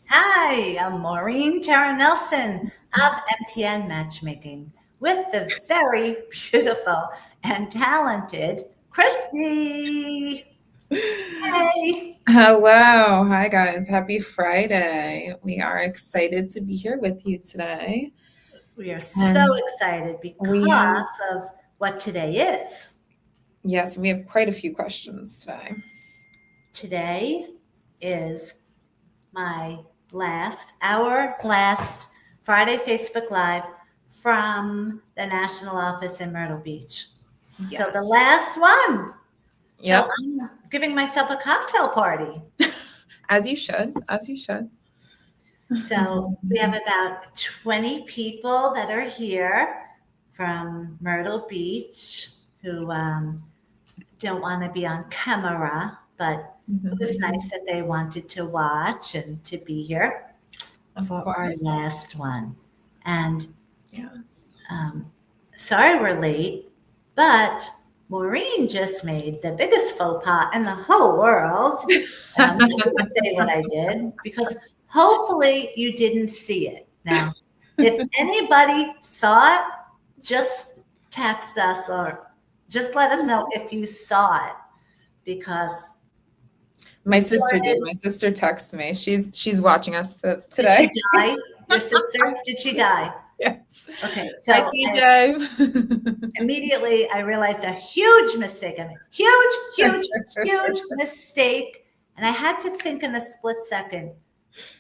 Hi, I'm Maureen Tara Nelson of MTN Matchmaking with the very beautiful and talented Christy. Hey, Hello. Hi, guys. Happy Friday. We are excited to be here with you today. we are so And excited we have, because of what today is. yes, we have quite a few questions today. Today is my our last Friday Facebook Live from the national office in Myrtle Beach. So the Yes. last one. So Yep. I'm giving myself a cocktail party. As you should. As you should. So we have about 20 people that are here from Myrtle Beach who don't want to be on camera, but it was nice that they wanted to watch and to be here Of for our course. last one. And Yes. um, sorry we're late, but Maureen just made the biggest faux pas in the whole world. And I'm not going to say what I did because hopefully you didn't see it. Now, if anybody saw it, just text us or just let us know if you saw it because we My sister did. started. My sister texted me. She's watching us Did she today. die? Your sister? Did she die? Yes. Okay, Hi, so TJ. immediately I realized a huge mistake. I mean, huge mistake. And I had to think in a split second,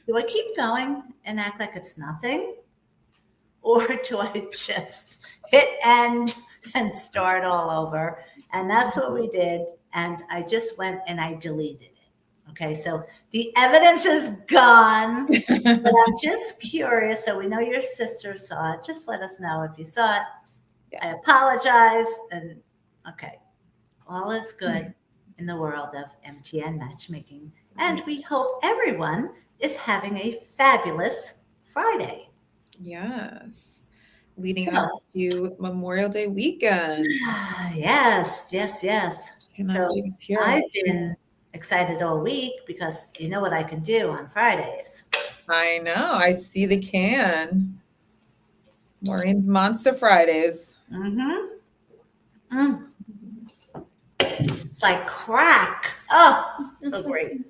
do I keep going and act like it's nothing? Or do I just hit end and start all over? And that's what we did. And I just went and I deleted it. Okay, so the evidence is gone, but I'm just curious. So we know your sister saw it. Just let us know if you saw it. I apologize. And okay, all is good in the world of MTN matchmaking. And we hope everyone is having a fabulous Friday. Yes. Leading up So, to Memorial Day weekend. yes. Cannot So wait to hear I've it. been excited all week because you know what I can do on Fridays. I know. I see the can. Maureen's Monster Fridays. Mm-hmm. Mm. It's like crack. Oh, so great.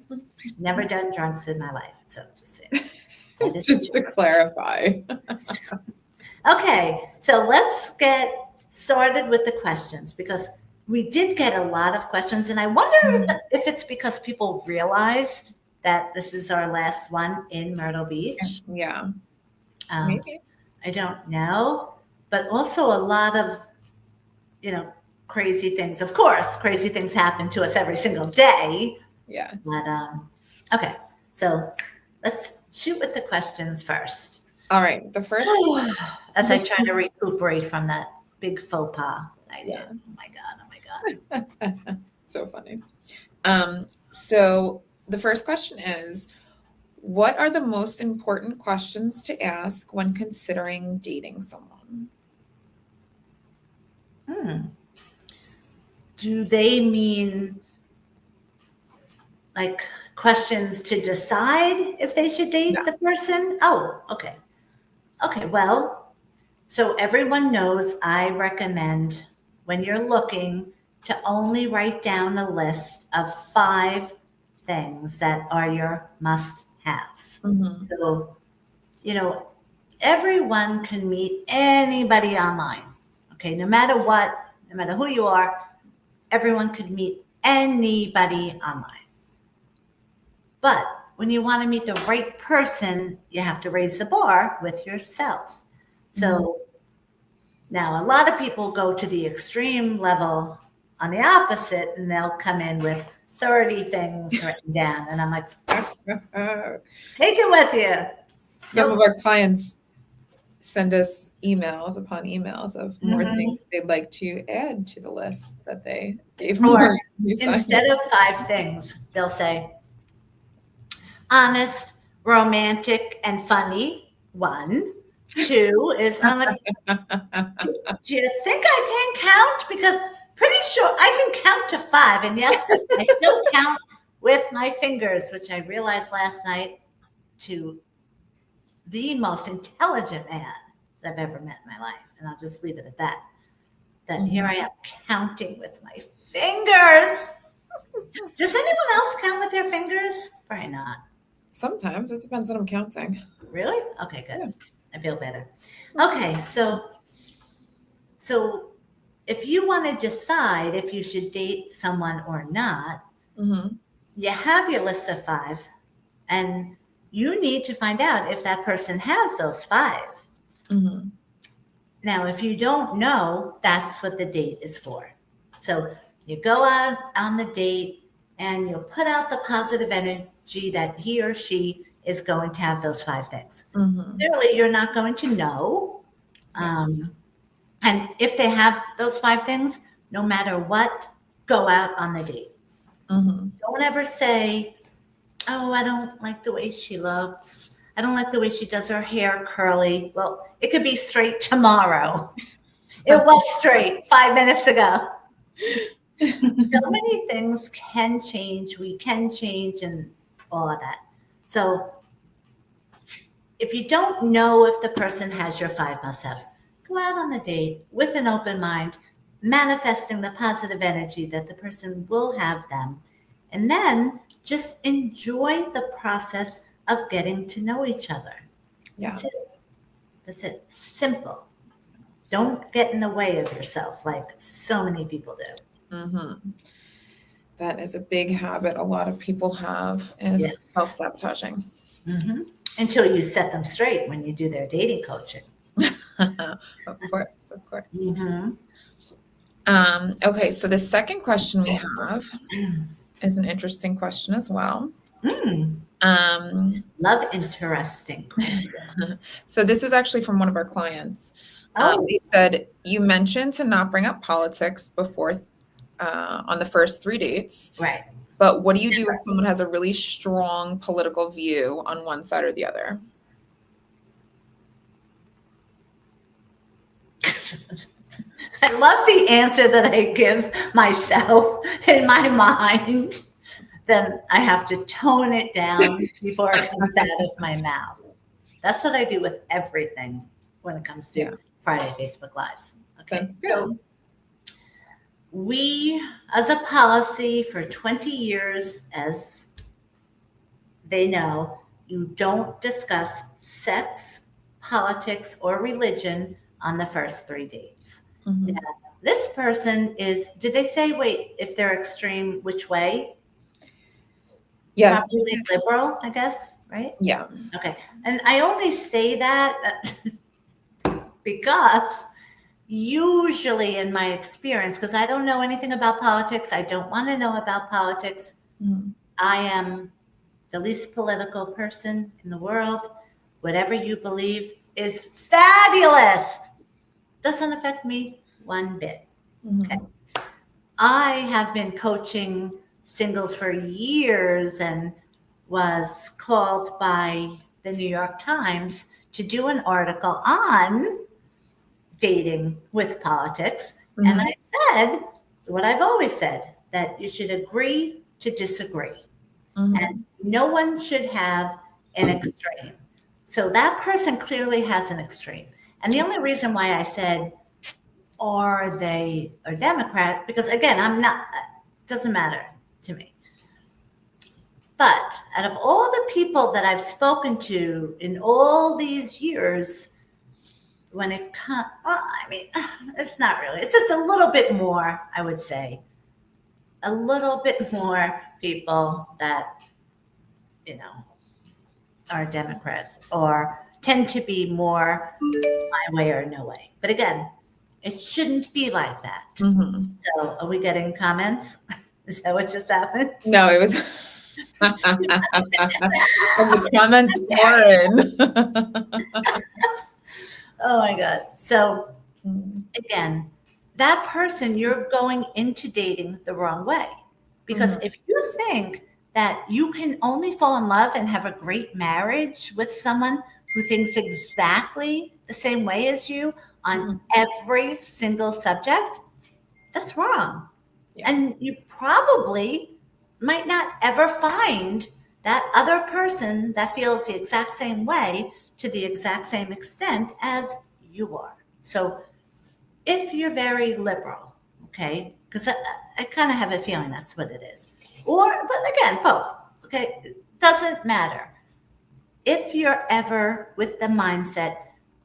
Never done drugs in my life. So just saying. That is a Just to clarify. joke. Okay, so let's get started with the questions because we did get a lot of questions, and I wonder if it's because people realized that this is our last one in Myrtle Beach. Yeah, Um, maybe. I don't know, but also a lot of you know crazy things. Of course, crazy things happen to us every single day. Yes. But okay, so let's shoot with the questions first. All right. The first question. As I The try to recuperate from that big faux pas I did. Yeah. Oh my God. Oh my God. So funny. So the first question is, what are the most important questions to ask when considering dating someone? Hmm. Do they mean like questions to decide if they should date the Yes. person? Oh, okay. Okay. Well, so everyone knows I recommend when you're looking to only write down a list of 5 things that are your must haves. Mhm. So, you know, everyone can meet anybody online. Okay, no matter what, no matter who you are, everyone could meet anybody online. But when you want to meet the right person, you have to raise the bar with yourself. Mhm. So now a lot of people go to the extreme level on the opposite and they'll come in with 30 things written down. And I'm like, take it with you. Some Nope. of our clients send us emails upon emails of more things Mhm. they'd like to add to the list that they gave Or Maureen. We signed instead of 5 things, they'll say, honest, romantic, and funny. One. Two is, I'm like, it. do you think I can count? Because pretty sure I can count to 5. And yes, I still count with my fingers, which I realized last night. to the most intelligent man that I've ever met in my life. And I'll just leave it at that. That here I am counting with my fingers. Does anyone else count with their fingers? Probably not. Sometimes it depends on I'm counting. Really? Okay, good. Yeah. I feel better. Okay, so if you want to decide if you should date someone or not, you have your list of 5, and you need to find out if that person has those 5. Now, if you don't know, that's what the date is for. So you go out on the date and you put out the positive energy that he or she is going to have those 5 things. Clearly, you're not going to know. And if they have those 5 things, no matter what, go out on the date. Don't ever say, oh, I don't like the way she looks. I don't like the way she does her hair curly. Well, it could be straight tomorrow. It was straight 5 minutes ago. So many things can change. We can change and all of that. So if you don't know if the person has your 5 must-haves, go out on the date with an open mind, manifesting the positive energy that the person will have them. And then just enjoy the process of getting to know each other. Yeah. That's it. That's it. Simple. Don't get in the way of yourself like so many people do. That is a big habit a lot of people have, is Yes. self-sabotaging. Until you set them straight when you do their dating coaching. Of course. Okay, so the second question we have is an interesting question as well. Love interesting question. So this was actually from one of our clients. They said, you mentioned to not bring up politics before on the first 3 dates. Right. But what do you do if someone has a really strong political view on one side or the other? I love the answer that I give myself in my mind. Then I have to tone it down before it comes out of my mouth. That's what I do with everything when it comes to Friday Facebook Lives. Okay. That's good. So we, as a policy for 20 years, as they know, you don't discuss sex, politics, or religion on the first 3 dates. Now, this person is, did they say, wait, if they're extreme, which way? Yes. Probably liberal, I guess, right? Yeah. Okay. And I only say that because usually in my experience, because I don't know anything about politics, I don't want to know about politics. I am the least political person in the world. Whatever you believe is fabulous. Doesn't affect me one bit. Okay. I have been coaching singles for years and was called by the New York Times to do an article on dating with politics. And I said what I've always said, that you should agree to disagree. And no one should have an extreme. So that person clearly has an extreme. And the only reason why I said, are they a Democrat? Because again, I'm not, doesn't matter to me. But out of all the people that I've spoken to in all these years, when it comes, well, I mean, it's not really, it's just a little bit more, I would say, a little bit more people that, are Democrats or tend to be more my way or no way. But again, it shouldn't be like that. So are we getting comments? Is that what just happened? No, it was the comments pouring. Oh my God. So again, that person, you're going into dating the wrong way. Because if you think that you can only fall in love and have a great marriage with someone who thinks exactly the same way as you on every single subject, that's wrong. And you probably might not ever find that other person that feels the exact same way to the exact same extent as you are. So if you're very liberal, okay, because I kind of have a feeling that's what it is. But again, both, okay, it doesn't matter. If you're ever with the mindset,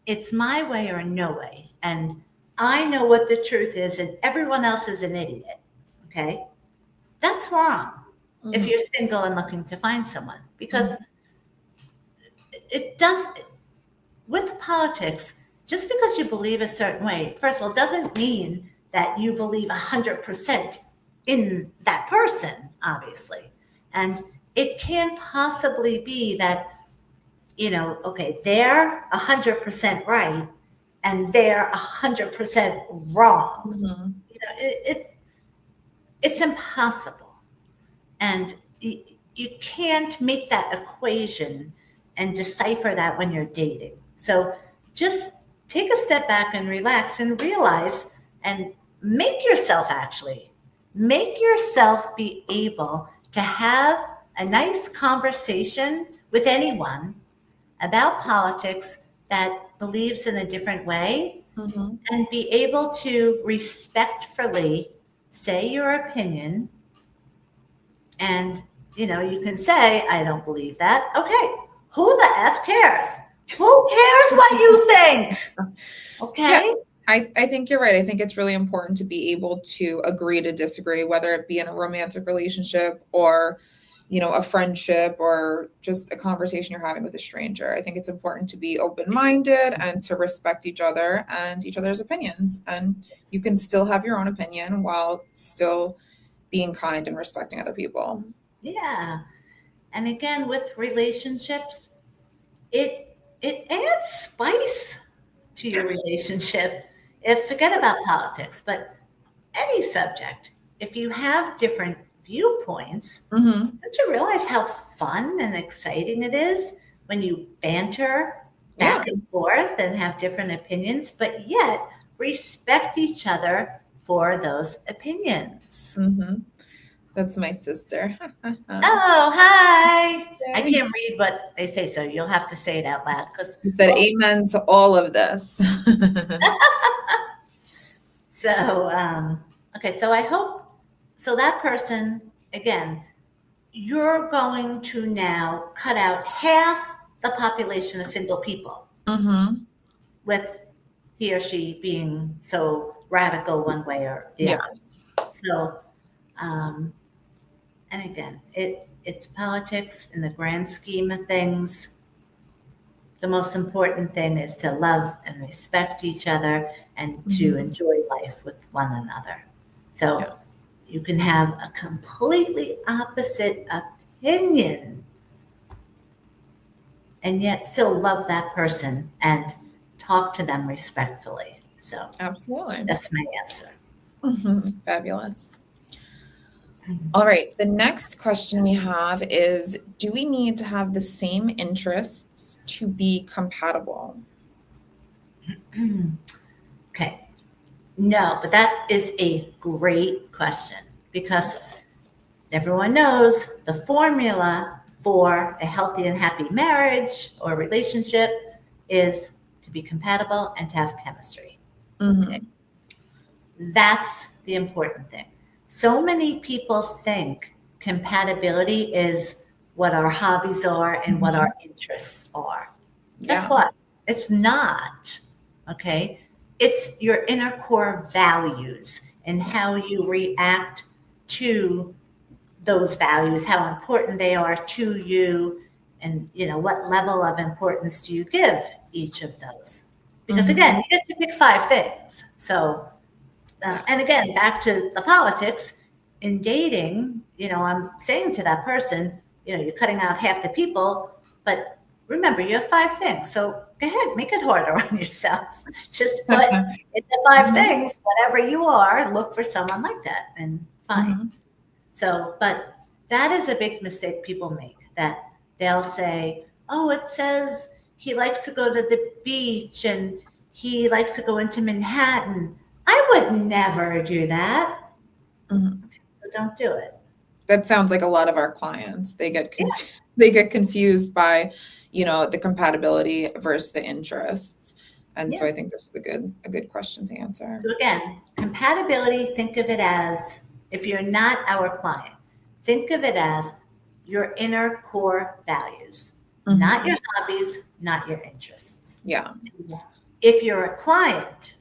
it's my way or no way, and I know what the truth is, and everyone else is an idiot, okay, that's wrong if Mhm. you're single and looking to find someone, because it does, with politics, just because you believe a certain way, first of all, doesn't mean that you believe 100% in that person, obviously. And it can't possibly be that, okay, they're 100% right and they're 100% wrong. Mhm. It's impossible. And you can't make that equation and decipher that when you're dating. So just take a step back and relax and realize and make yourself be able to have a nice conversation with anyone about politics that believes in a different way, Mhm. and be able to respectfully say your opinion. And, you can say, I don't believe that. Okay. Who the F cares? Who cares what you think? Okay. I think you're right. I think it's really important to be able to agree to disagree, whether it be in a romantic relationship or, a friendship or just a conversation you're having with a stranger. I think it's important to be open-minded and to respect each other and each other's opinions. And you can still have your own opinion while still being kind and respecting other people. Yeah. And again, with relationships, it adds spice to your relationship. If forget about politics, but any subject, if you have different viewpoints, Mm-hmm. don't you realize how fun and exciting it is when you banter Yeah. back and forth and have different opinions, but yet respect each other for those opinions? Mm-hmm. That's my sister. Oh, hi. I Yay. can't read what they say, so you'll have to say it out loud because He said amen to all of this. so okay, so I hope so that person, again, you're going to now cut out half the population of single people Mm-hmm. with he or she being so radical one way or the other. Yes. So, um, and again, it's politics in the grand scheme of things. The most important thing is to love and respect each other and to Mhm. enjoy life with one another. So Yeah. you can have a completely opposite opinion and yet still love that person and talk to them respectfully. So Absolutely. that's my answer. Fabulous. All right. The next question we have is, do we need to have the same interests to be compatible? Okay. No, but that is a great question because everyone knows the formula for a healthy and happy marriage or relationship is to be compatible and to have chemistry. Okay. Mm-hmm. That's the important thing. So many people think compatibility is what our hobbies are and what Mhm. our interests are. Guess Yeah. what? It's not. Okay. It's your inner core values and how you react to those values, how important they are to you, and what level of importance do you give each of those? Because Mhm. again, you get to pick five things. So and again, back to the politics in dating, I'm saying to that person, you're cutting out half the people, but remember, you have five things. So go ahead, make it harder on yourself. Just put in the five Mhm. things, whatever you are, look for someone like that and fine. Mhm. So, but that is a big mistake people make, that they'll say, oh, it says he likes to go to the beach and he likes to go into Manhattan. I would never do that. Mhm. So don't do it. That sounds like a lot of our clients. Yeah. They get confused by, the compatibility versus the interests. And so Yeah. I think this is a good question to answer. So again, compatibility, think of it as, if you're not our client, think of it as your inner core values, not Mhm. your hobbies, not your interests. Yeah. If you're a client,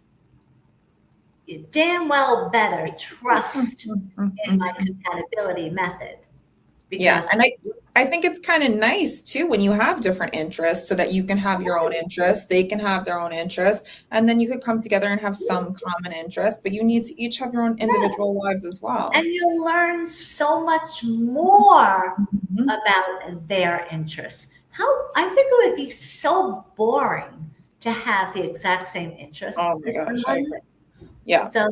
you damn well better trust in my compatibility method, Yeah, because and I think it's kind of nice too when you have different interests so that you can have your own interests, they can have their own interests, and then you could come together and have some common interests, but you need to each have your own yes, individual lives as and well. you'll learn so much more Mhm. about their interests. How I think it would be so boring to have the exact same Oh interests my as gosh, I someone. agree. Yeah. So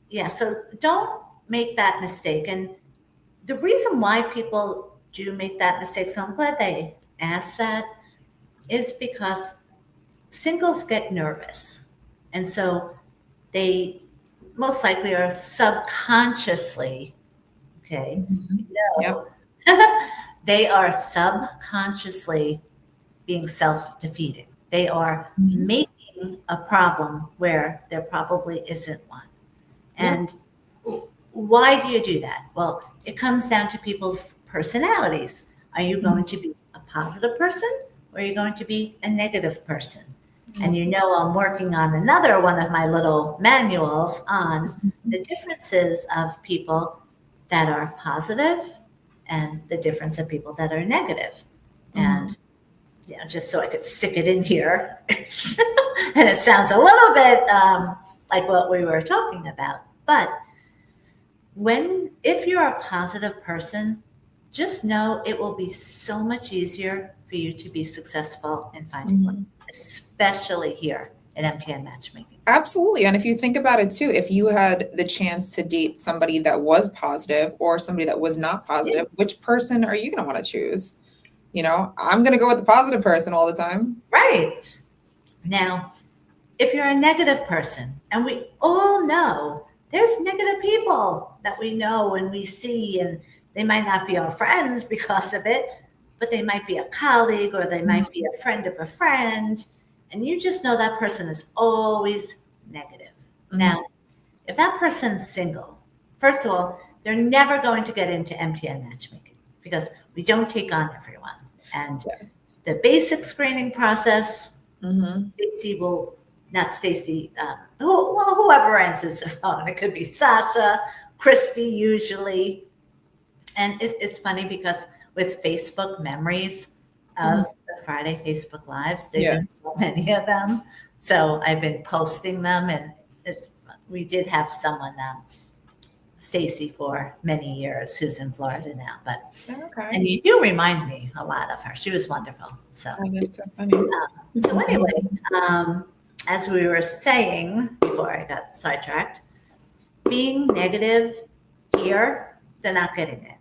yeah, so don't make that mistake. And the reason why people do make that mistake, so I'm glad they asked that, is because singles get nervous. And so they most likely are subconsciously, okay, Mhm. Yep. no, they are subconsciously being self defeating. They are Mhm. making a problem where there probably isn't one. Yep. And why do you do that? Well, it comes down to people's personalities. Are you Mhm. going to be a positive person, or are you going to be a negative person? And Yep. I'm working on another one of my little manuals on the differences of people that are positive and the difference of people that are negative. Mhm. And just so I could stick it in here. And it sounds a little bit like what we were talking about. But if you're a positive person, just know it will be so much easier for you to be successful in finding love, Mhm. especially here at MTN Matchmaking. Absolutely. And if you think about it too, if you had the chance to date somebody that was positive or somebody that was not Yeah. positive, which person are you going to want to choose? I'm going to go with the positive person all the time. Right. Now, if you're a negative person, and we all know there's negative people that we know and we see, and they might not be our friends because of it, but they might be a colleague or they might be a friend of a friend, and you just know that person is always negative. Mhm. Now, if that person's single, first of all, they're never going to get into MTN matchmaking because we don't take on everyone. And Yeah. the basic screening process, Mhm. Stacy will, not Stacy, whoever answers the phone. It could be Sasha, Christy, usually. And it's funny because with Facebook memories of Mhm. the Friday Facebook Lives, there have Yeah. been so many of them. So I've been posting them, and we did have someone, Stacy, for many years, who's in Florida now. But Okay. and you do remind me a lot of her. She was wonderful. So. Oh, that's so funny. So anyway, um, as we were saying before I got sidetracked, being negative here, they're not getting it.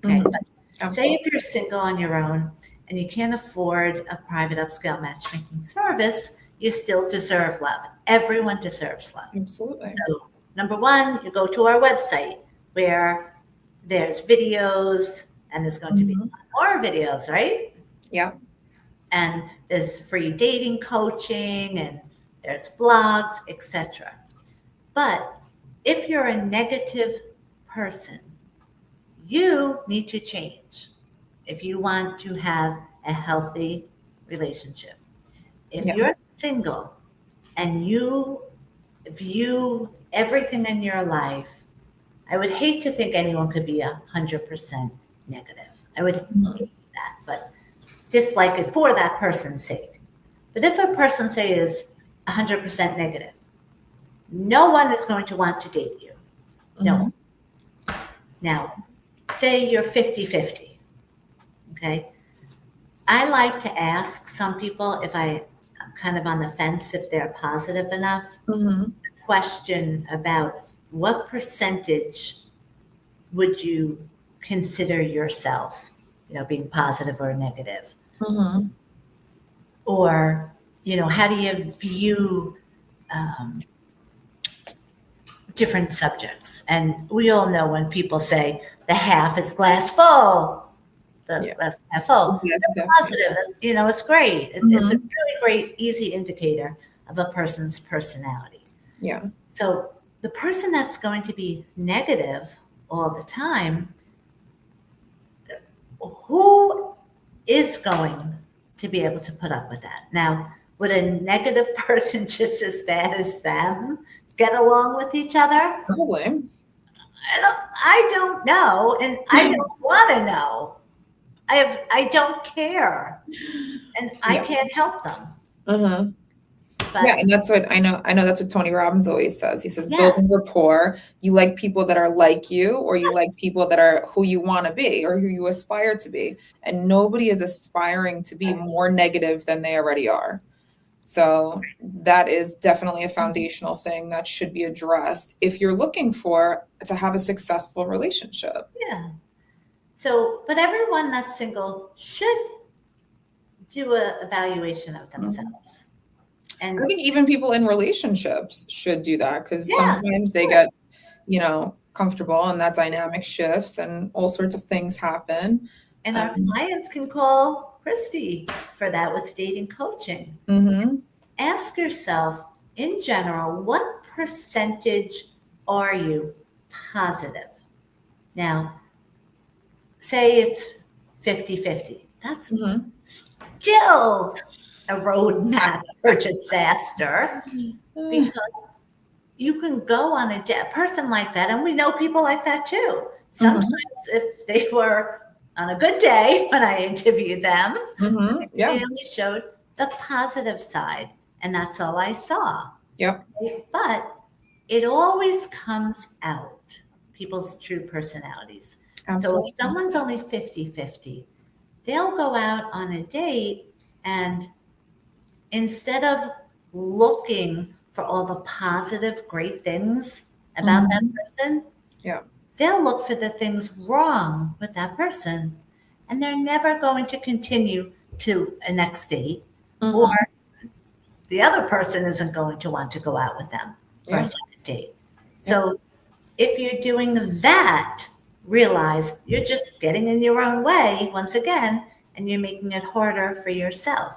Okay, Mhm. but say if Absolutely. you're single on your own and you can't afford a private upscale matchmaking service, you still deserve love. Everyone deserves love. Absolutely. So number one, you go to our website where there's videos, and there's going to be Mhm. more videos, right? Yeah. And there's free dating coaching, and there's blogs, etc. But if you're a negative person, you need to change if you want to have a healthy relationship. If you're Yes. single and you view everything in your life, I would hate to think anyone could be 100% negative. I would Mhm. hate that, but dislike it for that person's sake. But if a person, say, is 100% negative, no one is going to want to date you. No one. Mhm. Now, say you're 50-50, okay? I like to ask some people, if I'm kind of on the fence, if they're positive enough, Mhm. question about what percentage would you consider yourself, being positive or negative? Mhm. Or, how do you view um, different subjects. And we all know when people say the half is glass full, the Yeah. glass half full, Yes, they're positive. It's great. It's a Mhm. really great, easy indicator of a person's personality. Yeah. So the person that's going to be negative all the time, who is going to be able to put up with that? Now, would a negative person just as bad as them get along with each other? Probably. I don't know, and I don't want to know. I don't care, and I Yeah. can't help them. Uh-huh. Yeah, But and that's what I know. I know that's what Tony Robbins always says. He says, yes, building rapport, you like people that are like you, or you like people that are who you want to be or who you aspire to be. And nobody is aspiring to be more negative than they already are. So that is definitely a foundational thing that should be addressed if you're looking for to have a successful relationship. yeah. So, but everyone that's single should do a evaluation of themselves. I And think even people in relationships should do that because yeah, sometimes they get, comfortable and that dynamic shifts and all sorts of things happen. and our clients can call Christy for that with dating coaching. Mhm. Ask yourself, in general, what percentage are you positive? Now, say it's 50-50. That's Mhm. still a roadmap for disaster because you can go on a person like that, and we know people like that too. Sometimes, if they were on a good day when I interviewed them, Mhm. they Yeah. only showed the positive side, and that's all I saw. Yep. But it always comes out, people's true personalities. So if Absolutely. someone's only 50-50, they'll go out on a date, and instead of looking for all the positive, great things about that Mhm. person, Yeah. they'll look for the things wrong with that person. And they're never going to continue to a next date, or Mhm. the other person isn't going to want to go out with them for a Yeah. second date. Yeah. So if you're doing that, realize you're just getting in your own way once again, and you're making it harder for yourself.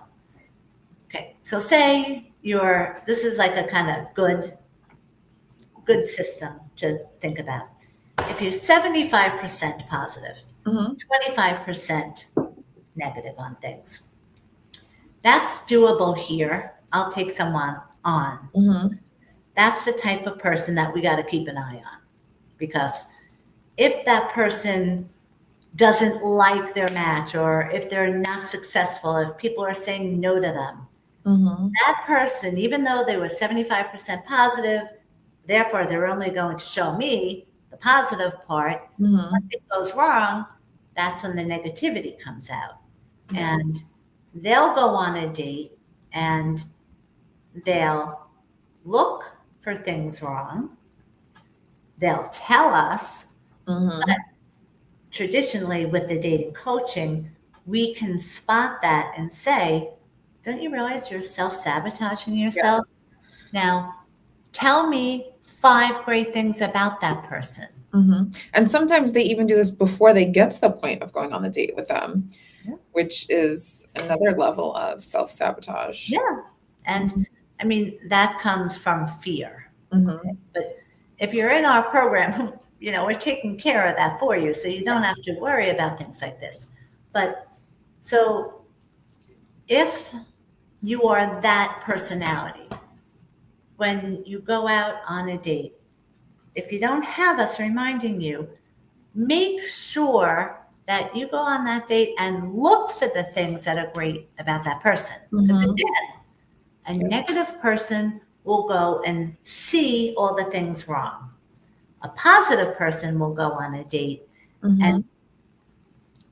Okay, so say this is like a kind of good system to think about. If you're 75% positive, Mhm. 25% negative on things, that's doable here. I'll take someone on. Mhm. That's the type of person that we got to keep an eye on, because if that person doesn't like their match, or if they're not successful, if people are saying no to them, Mhm. that person, even though they were 75% positive, therefore they're only going to show me the positive part. When Mhm. it goes wrong, that's when the negativity comes out. Yeah. And they'll go on a date, and they'll look for things wrong. They'll tell us. Mhm. Traditionally, with the dating coaching, we can spot that and say, don't you realize you're self-sabotaging Yeah. yourself? Now, tell me 5 great things about that person. Mhm. And sometimes they even do this before they get to the point of going on the date with them, Yeah. which is another level of self-sabotage. Yeah. And I mean, that comes from fear. Mhm. But if you're in our program, we're taking care of that for you. So you don't have to worry about things like this. But so if you are that personality, when you go out on a date, if you don't have us reminding you, make sure that you go on that date and look for the things that are great about that person. Because Mhm. again, a Yeah. negative person will go and see all the things wrong. A positive person will go on a date, and Mhm.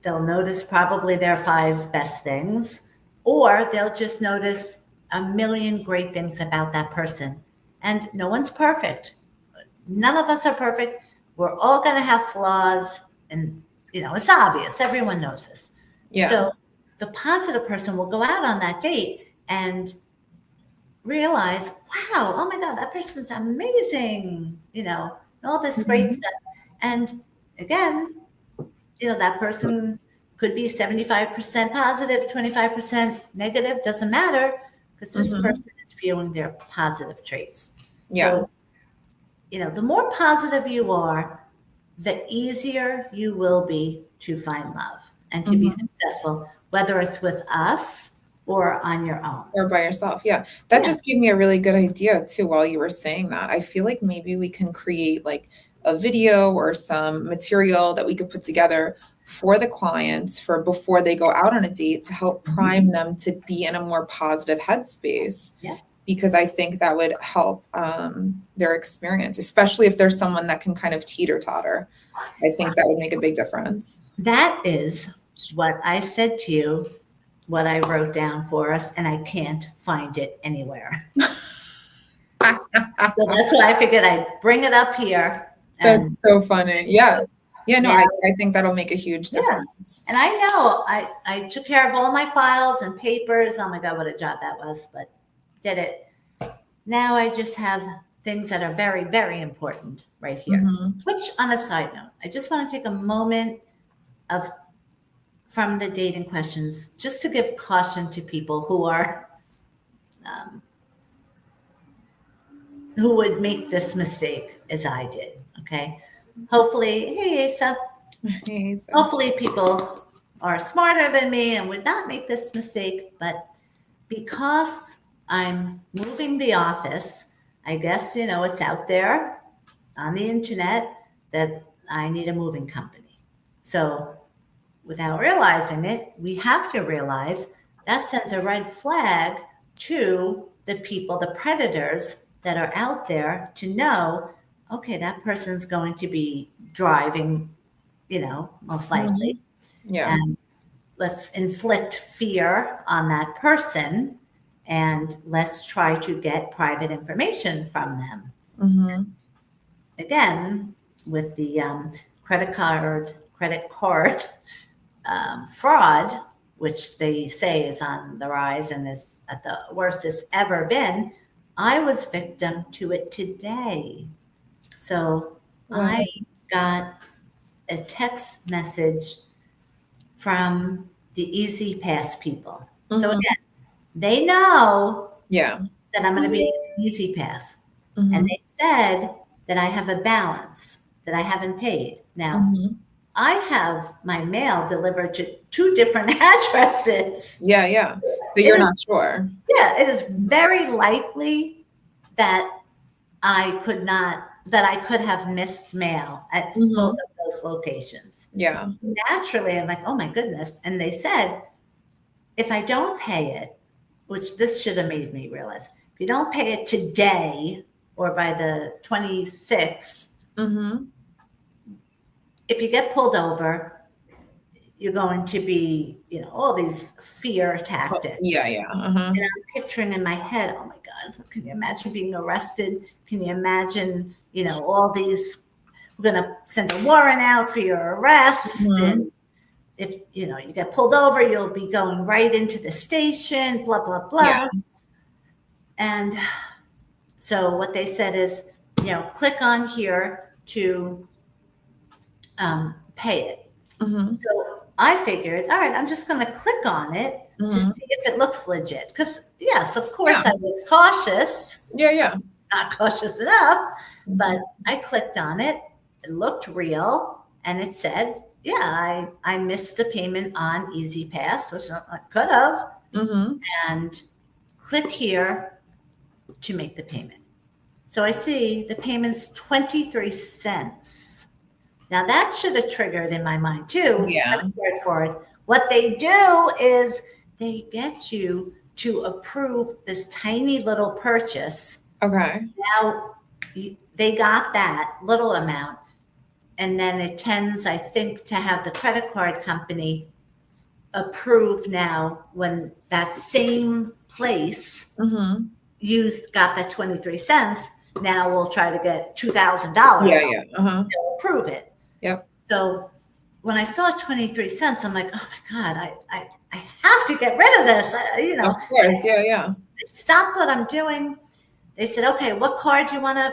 they'll notice probably their 5 best things, or they'll just notice a million great things about that person. And no one's perfect. None of us are perfect. We're all going to have flaws, and it's obvious. Everyone knows this. Yeah. So the positive person will go out on that date, and realize, wow, oh my God, that person's amazing, and all this great Mhm. stuff. And again, that person could be 75% positive, 25% negative, doesn't matter, because this Mhm. person is viewing their positive traits. Yeah. So, the more positive you are, the easier you will be to find love and to be Mhm. successful, whether it's with us or on your own. Or by yourself. Yeah. That Yeah. just gave me a really good idea too while you were saying that. I feel like maybe we can create like a video or some material that we could put together for the clients for before they go out on a date to help prime them to be in a more positive headspace. Yeah. Because I think that would help their experience, especially if there's someone that can kind of teeter totter. I think that would make a big difference. That is what I said to you, what I wrote down for us, and I can't find it anywhere. So that's why I figured I'd bring it up here. That's And so funny. Yeah. Yeah, no, now, I think that'll make a huge yeah. difference. And I know I took care of all my files and papers. Oh my God, what a job that was, but did it. Now I just have things that are very, very important right here. Mhm. Which, on a side note, I just want to take a moment of from the dating questions just to give caution to people um, who would make this mistake as I did. Okay. Hopefully, hey, Asa, Hey, so hopefully people are smarter than me and would not make this mistake. But because I'm moving the office, I guess, it's out there on the internet that I need a moving company. So without realizing it, we have to realize that sends a red flag to the people, the predators that are out there to know, okay, that person's going to be driving, most likely. Mhm. Yeah. And let's inflict fear on that person and let's try to get private information from them. Mhm. Again, with the credit card fraud, which they say is on the rise and is at the worst it's ever been, I was victim to it today. So Wow. I got a text message from the Easy Pass people. So Mhm. again, they know Yeah. that I'm going to be using Easy Pass. And Mhm. they said that I have a balance that I haven't paid. Now, Mhm. I have my mail delivered to two different addresses. Yeah, yeah. So It you're is, not sure. yeah, it is very likely that that I could have missed mail at both Mhm. of those locations. Yeah. Naturally, I'm like, oh my goodness. And they said, if I don't pay it, which this should have made me realize, if you don't pay it today or by the 26th, Mhm. if you get pulled over, you're going to be, all these fear Yeah, tactics. yeah. Uh-huh. And I'm picturing in my head, oh my God, can you imagine being arrested? Can you imagine, all these, we're going to send a warrant out for your arrest. Mhm. And if, you get pulled over, you'll be going right into the station, blah, blah, Yeah. blah. And so what they said is, click on here to pay it. Mhm. So I figured, all right, I'm just going to click on it to Mhm. see if it looks legit. Because, yes, of course, Yeah. I was cautious, Yeah, yeah. not cautious enough, but Mhm. I clicked on it. It looked real. And it said, yeah, I missed the payment on Easy Pass, which I could have. Mhm. And click here to make the payment. So I see the payment's 23 cents. Now that should have triggered in my mind too. Yeah. Word for it. What they do is they get you to approve this tiny little purchase. Okay. Now they got that little amount, and then it tends, I think, to have the credit card company approve now when that same place Mhm. got that 23 cents. Now we'll try to get $2,000. Yeah, yeah. Uh-huh. They'll approve it. Yep. So when I saw 23 cents, I'm like, oh my God, I have to get rid of this. Of course. Yeah, yeah. stop what I'm doing. They said, okay, what card do you want to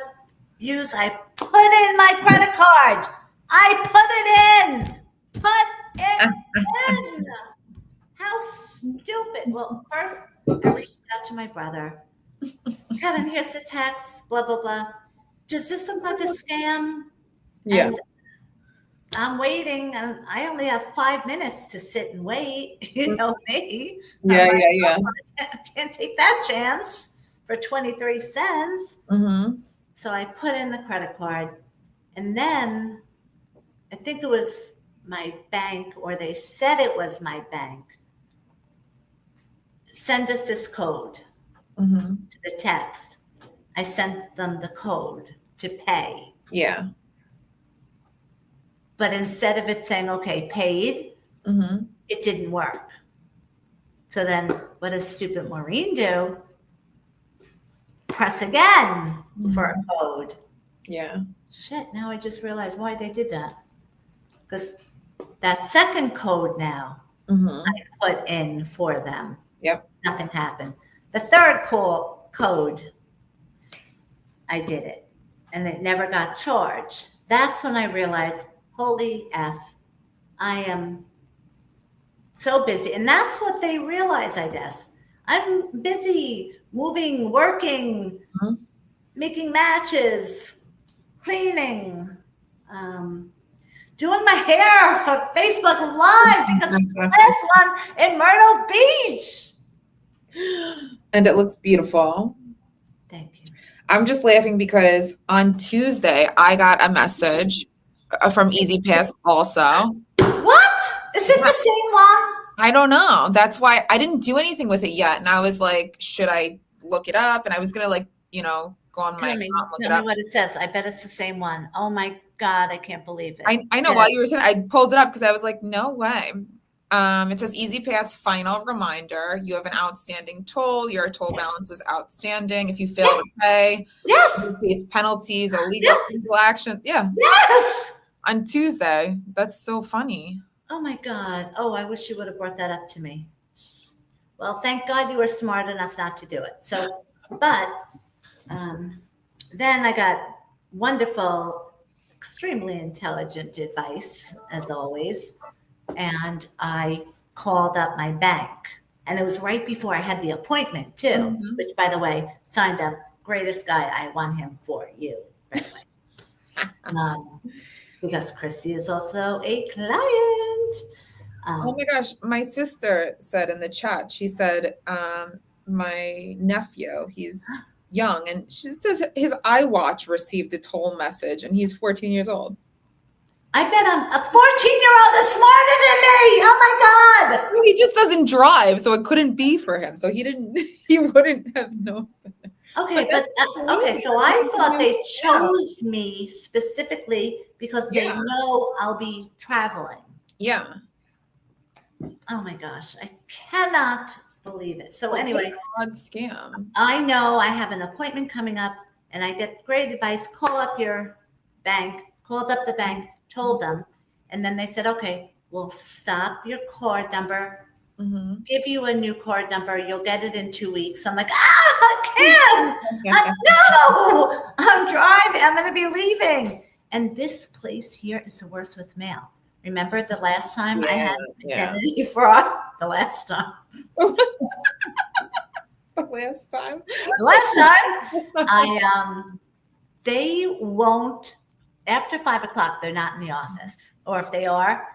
use? I put in my credit card. I put it in. Put it in. How stupid. Well, first I reached out to my brother. Kevin, here's the text, blah, blah, blah. Does this look like a scam? Yeah. And I'm waiting, and I only have 5 minutes to sit and wait. You know me. Yeah. I can't take that chance for 23 cents. Mm-hmm. So I put in the credit card, and then I think it was my bank, or they said it was my bank. Send us this code Mm-hmm. to the text. I sent them the code to pay. Yeah. But instead of it saying, okay, paid, Mm-hmm. it didn't work. So then what does stupid Maureen do? Press again for a code. Yeah. Shit, now I just realized why they did that. Because that second code now Mm-hmm. I put in for them. Yep. Nothing happened. The third code, I did it. And it never got charged. That's when I realized, holy F, I am so busy. And that's what they realize, I guess. I'm busy moving, working, Mhm. making matches, cleaning, doing my hair for Facebook Live because it's the last one in Myrtle Beach. And it looks beautiful. Thank you. I'm just laughing because on Tuesday I got a message from Easy Pass also. What? Is this the same one? I don't know. That's why I didn't do anything with it yet. And I was like, should I look it up? And I was going to go on my account and look it Tell me up. what it says. I bet it's the same one. Oh my God, I can't believe it. I know, while you were saying, I pulled it up because I was like, no way. It says Easy Pass final reminder. You have an outstanding toll. Your toll balance is outstanding. If you fail to pay, Yes. you face penalties, illegal legal actions. Yeah. Yes. On Tuesday. That's so funny. Oh my God. Oh, I wish you would have brought that up to me. Well, thank God you were smart enough not to do it. So, but then I got wonderful, extremely intelligent advice, as always. And I called up my bank. And it was right before I had the appointment, too, Mhm. which, by the way, signed up. Greatest guy. I want him for you, by the way. Because Chrissy is also a client. Oh my gosh, my sister said in the chat, she said, my nephew, he's young, and she says his iWatch received a toll message and he's 14 years old. I bet I'm a 14-year-old that's smarter than me. Oh my God. He just doesn't drive, so it couldn't be for him. So he wouldn't have known. Okay, okay, so I thought they chose me specifically because they know I'll be traveling. Yeah. Oh my gosh, I cannot believe it. So anyway, Odd scam. I know I have an appointment coming up and I get great advice. Call up your bank. Called up the bank, told them, and then they said, okay, we'll stop your card number, Mm-hmm. give you a new card number. You'll get it in 2 weeks. I'm like, Kim, no, I'm driving. I'm going to be leaving. And this place here is the worst with mail. Remember the last time I had identity fraud? The last time. The last time? They won't, after 5 o'clock, they're not in the office. Or if they are,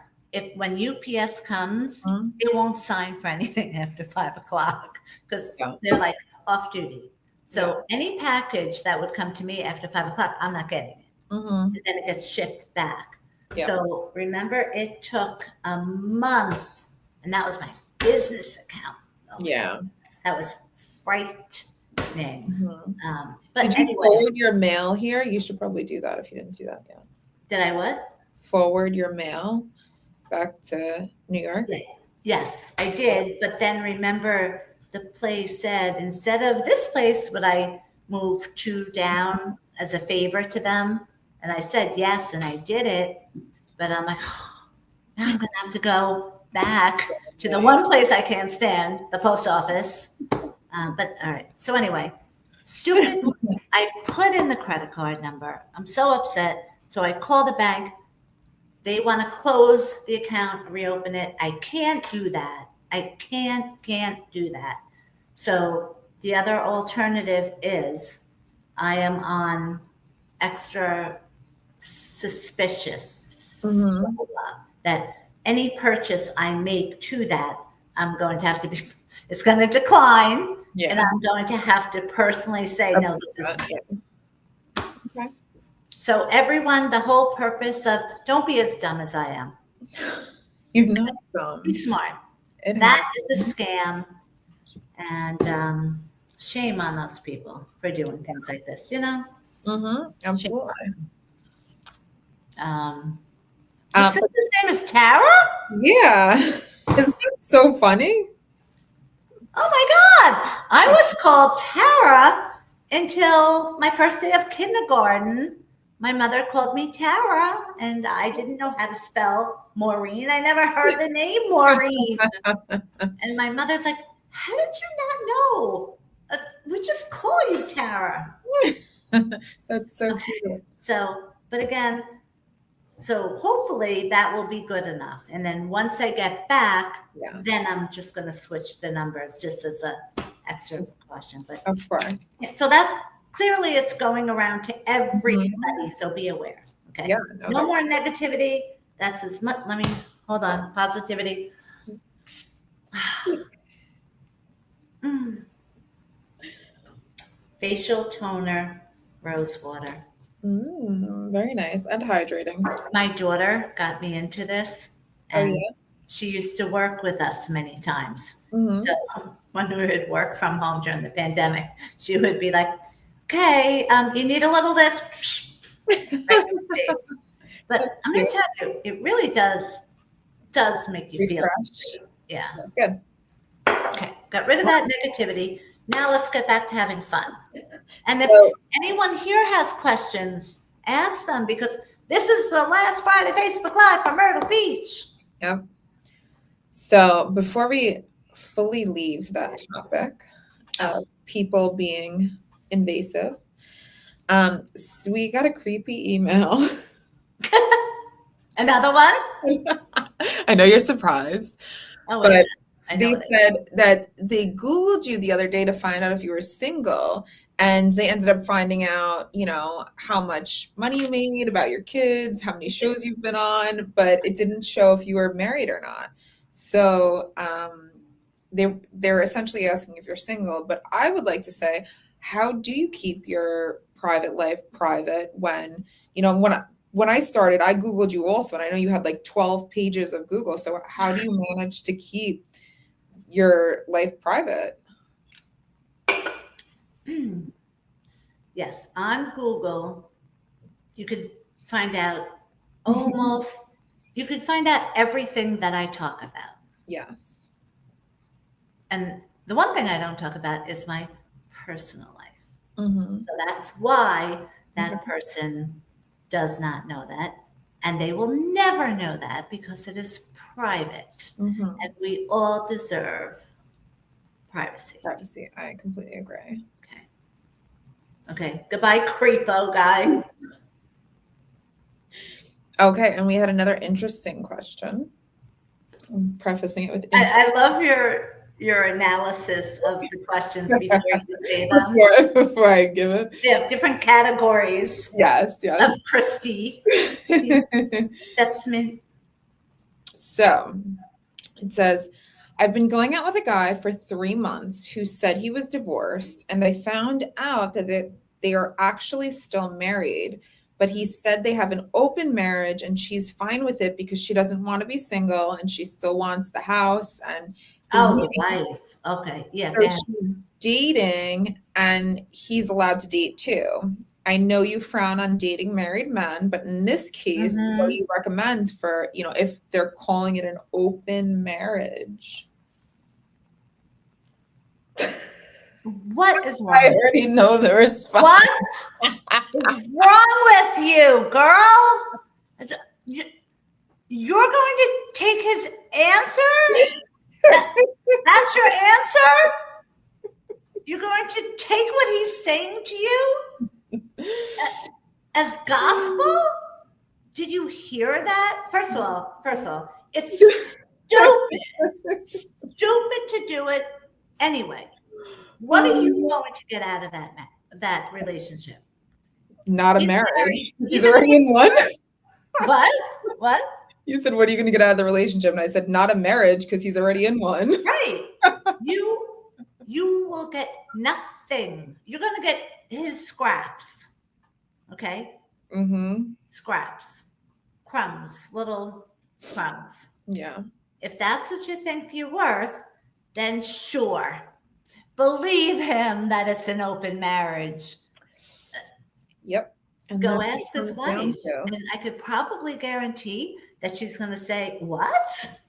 when UPS comes, they won't sign for anything after 5 o'clock because they're like off duty. So any package that would come to me after 5 o'clock, I'm not getting it. Mm-hmm. And then it gets shipped back. Yeah. So remember, it took a month, and that was my business account. Yeah. That was frightening. Mm-hmm. But did you forward your mail here? You should probably do that if you didn't do that yet. Did I what? Forward your mail back to New York? Yes, I did. But then remember, the place said, instead of this place, would I move 2 down as a favor to them? And I said yes, and I did it. But I'm like, now I'm going to have to go back to the one place I can't stand, the post office. But all right. So anyway, stupid. I put in the credit card number. I'm so upset. So I call the bank. They want to close the account, reopen it. I can't do that. I can't do that. So the other alternative is I am on extra suspicious that any purchase I make to that, I'm going to have to be, it's going to decline. Yeah. And I'm going to have to personally say, no, this is Okay. So everyone, the whole purpose of don't be as dumb as I am. You're not dumb. Be smart. It That is a scam. And shame on those people for doing things like this, you know? Absolutely. Your sister's name is Tara? Yeah. Isn't that so funny? Oh my God. I was called Tara until my first day of kindergarten. My mother called me Tara, and I didn't know how to spell Maureen. I never heard the name Maureen. And my mother's like, how did you not know? We just call you Tara. That's so cute. So, but again, so hopefully that will be good enough. And then once I get back, then I'm just going to switch the numbers just as a extra precaution. But of course. So that's clearly it's going around to everybody. So be aware. Okay. Yeah. No more negativity. That's as much. Let me hold on. Positivity. Facial toner, rose water. Very nice and hydrating. My daughter got me into this, and she used to work with us many times. So when we would work from home during the pandemic, she would be like, "Okay, you need a little this." But I'm going to tell you, it really does make you feel great. Yeah. Good. Okay, got rid of that negativity. Now let's get back to having fun. And if anyone here has questions, ask them, because this is the last Friday Facebook Live from Myrtle Beach. Yep. So before we fully leave that topic of people being invasive, so we got a creepy email. Another one? I know you're surprised. Oh, but they said that they Googled you the other day to find out if you were single, and they ended up finding out, you know, how much money you made, about your kids, how many shows you've been on, but it didn't show if you were married or not. So they're essentially asking if you're single. But I would like to say, how do you keep your private life private when, you know, when I started, I Googled you also, and I know you had like 12 pages of Google. So how do you manage to keep your life private? Yes, on Google, you could find out you could find out everything that I talk about. Yes. And the one thing I don't talk about is my personal life. So that's why that person does not know that. And they will never know that because it is private. And we all deserve privacy. Privacy. I completely agree. Okay. Goodbye, creepo guy. Okay. And we had another interesting question. I'm prefacing it with I love your analysis of the questions before you say them. Before I give it. They have different categories. Yes. Of Christie. Assessment. So it says, I've been going out with a guy for 3 months who said he was divorced, and I found out that they are actually still married, but he said they have an open marriage and she's fine with it because she doesn't want to be single and she still wants the house. And wife. Okay. Yeah. So she's dating and he's allowed to date too. I know you frown on dating married men, but in this case, what do you recommend for, you know, if they're calling it an open marriage? What is wrong? I already know the response. What is wrong with you, girl? You're going to take his answer? That's your answer? You're going to take what he's saying to you as gospel? Did you hear that? First of all, it's stupid to do it anyway. What are you going to get out of that relationship? Not a He's marriage. married. He's already in one. What? You said, what are you going to get out of the relationship? And I said, not a marriage, because he's already in one. Right. You will get nothing. You're going to get his scraps. Okay? Mm-hmm. Scraps. Crumbs. Little crumbs. Yeah. If that's what you think you're worth, then sure. Believe him that it's an open marriage. Yep. And Go that's ask what it his comes down wife. to. And I could probably guarantee that she's going to say, what?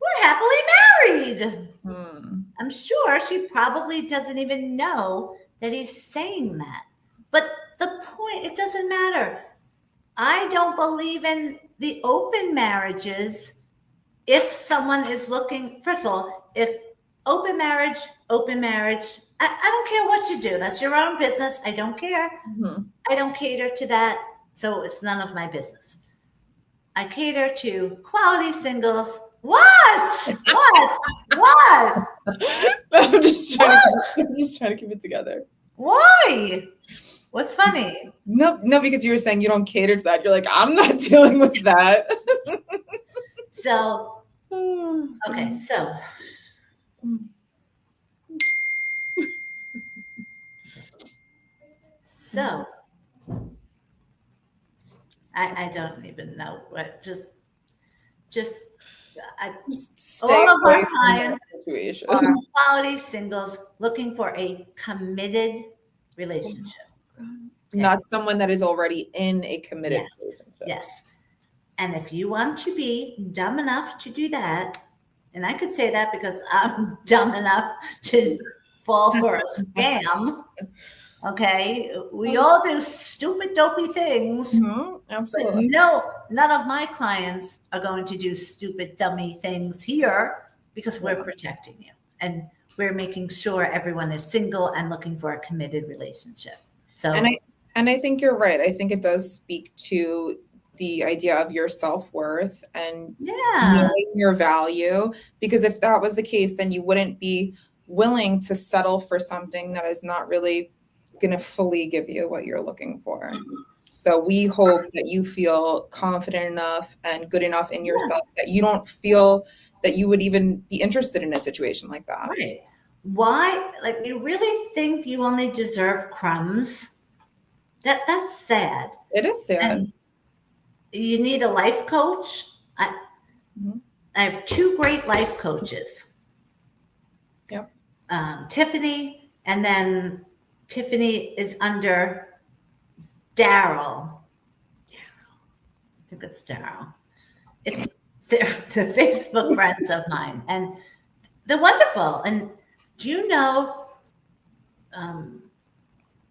We're happily married. I'm sure she probably doesn't even know that he's saying that. But the point, it doesn't matter. I don't believe in the open marriages if someone is looking, first of all, if open marriage, I don't care what you do. That's your own business. I don't care. Mm-hmm. I don't cater to that. So it's none of my business. I cater to quality singles. What? I'm just trying to keep it together. Why? What's funny? No, because you were saying you don't cater to that. You're like, I'm not dealing with that. So, okay, so. So, I don't even know what, just stay all of away our from that clients situation. are quality singles looking for a committed relationship. Not someone that is already in a committed relationship. Yes. And if you want to be dumb enough to do that, and I could say that because I'm dumb enough to fall for a scam. Okay. We all do stupid, dopey things. Mm-hmm. Absolutely. But no, none of my clients are going to do stupid, dummy things here because we're protecting you. And we're making sure everyone is single and looking for a committed relationship. So, and I think you're right. I think it does speak to the idea of your self-worth and knowing your value, because if that was the case, then you wouldn't be willing to settle for something that is not really going to fully give you what you're looking for. So we hope that you feel confident enough and good enough in yourself that you don't feel that you would even be interested in a situation like that. Right. Why? Like, you really think you only deserve crumbs? That's sad. It is sad. And you need a life coach. I have two great life coaches. Yep. Tiffany, and then Tiffany is under Daryl. I think it's Daryl. They're Facebook friends of mine, and they're wonderful. And do you know,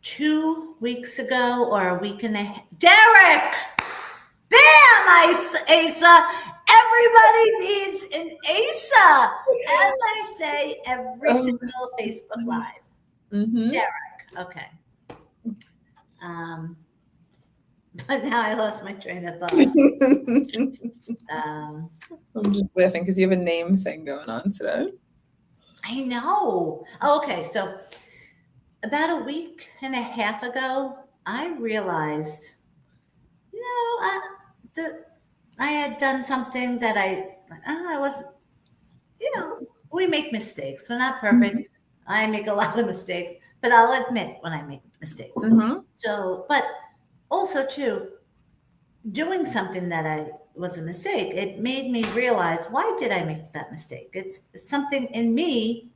2 weeks ago or a week and a half, Derek, bam, Asa, everybody needs an Asa. As I say, every single Facebook Live. Mm-hmm. Derek, okay. But now I lost my train of thought. I'm just laughing because you have a name thing going on today. I know. Oh, okay, so about a week and a half ago, I realized, I had done something that I was, we make mistakes. We're not perfect. Mm-hmm. I make a lot of mistakes, but I'll admit when I make mistakes. Mm-hmm. So, but also too, doing something that was a mistake, it made me realize, why did I make that mistake? It's something in me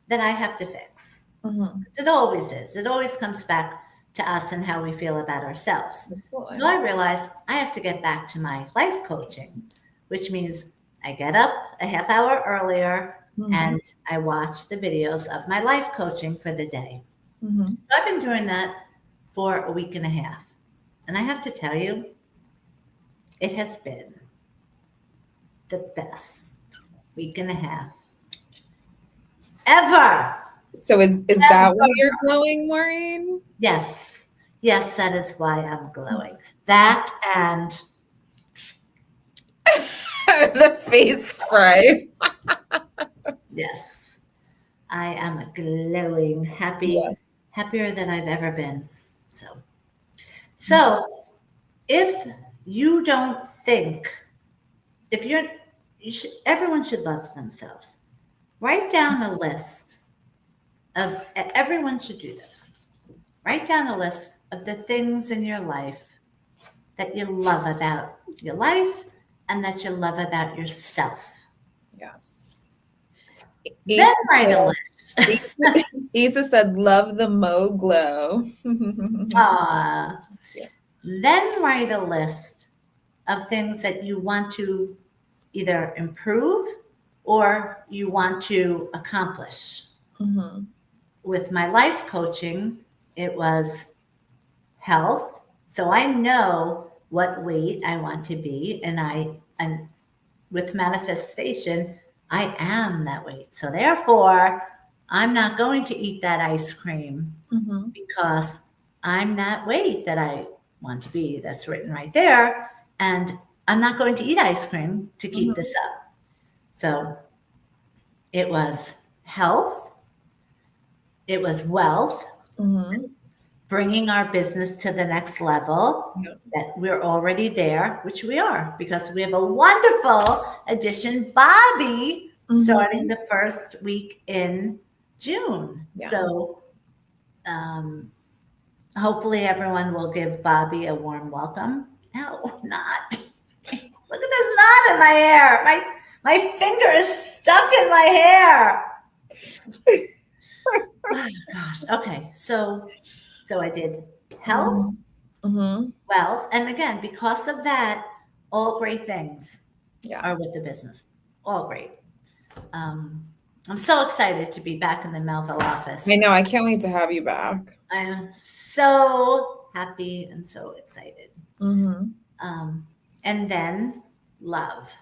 that I have to fix. Mm-hmm. It always is. It always comes back to us and how we feel about ourselves. Absolutely. So I realized I have to get back to my life coaching, which means I get up a half hour earlier and I watch the videos of my life coaching for the day. Mm-hmm. So I've been doing that for a week and a half. And I have to tell you, it has been the best week and a half ever. So is that why you're glowing, Maureen? Yes. Yes, that is why I'm glowing. That and The face spray. yes, I am a glowing, Yes. happier than I've ever been. So if you don't think, if you're, everyone should love themselves. Write down a list of, everyone should do this. Write down a list of the things in your life that you love about your life and that you love about yourself. Yes. Then write a list. Isa said, love the Mo glow. Aw. Yeah. Then write a list of things that you want to either improve or you want to accomplish. Mhm. With my life coaching, it was health. So I know what weight I want to be, and with manifestation, I am that weight. So therefore, I'm not going to eat that ice cream Mhm. because I'm that weight that I want to be. That's written right there. And I'm not going to eat ice cream to keep Mhm. this up. So it was health, it was wealth, Mhm. bringing our business to the next level, Yeah. that we're already there, which we are, because we have a wonderful addition, Bobby, starting Mhm. the first week in June. Yeah. So hopefully everyone will give Bobby a warm welcome. No, not. Look at this knot in my hair. My finger is stuck in my hair. Oh, gosh. Okay. So I did health, Mhm. wealth, and again, because of that, all great things Yeah. are with the business. All great. Um, I'm so excited to be back in the Melville office. I know. I can't wait to have you back. I am so happy and so excited. Mhm. And then love.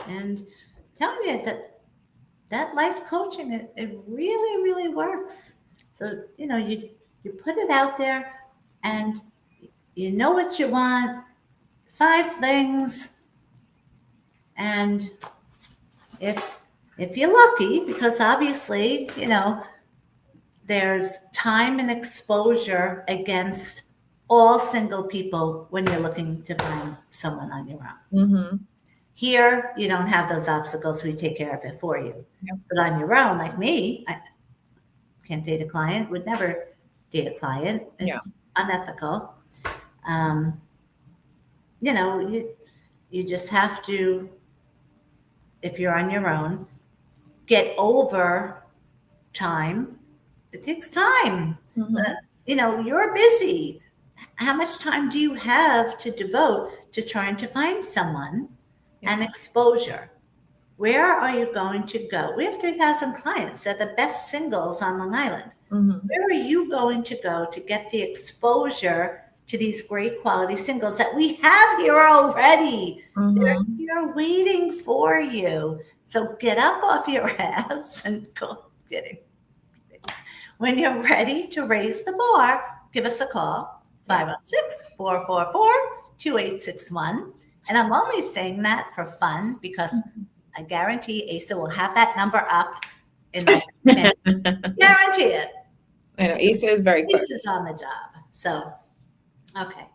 And telling you that life coaching, it really, really works. So, you put it out there and you know what you want, 5 things. And if you're lucky, because obviously, there's time and exposure against all single people when you're looking to find someone on your own. Mhm. Here, you don't have those obstacles. We take care of it for you. Yep. But on your own, like me, I can't date a client, would never date a client. It's Yeah. unethical. Um, you just have to, if you're on your own, get over time. It takes time. Mhm. You're busy. How much time do you have to devote to trying to find someone and exposure? Where are you going to go? We have 3,000 clients. They're the best singles on Long Island. Mhm. Where are you going to go to get the exposure to these great quality singles that we have here already? They're Mhm. here waiting for you. So get up off your ass and go. Kidding. When you're ready to raise the bar, give us a call, 516-444-2861. And I'm only saying that for fun because I guarantee Asa will have that number up in like guarantee it. I know. Asa is very quick. Asa's on the job. So, okay.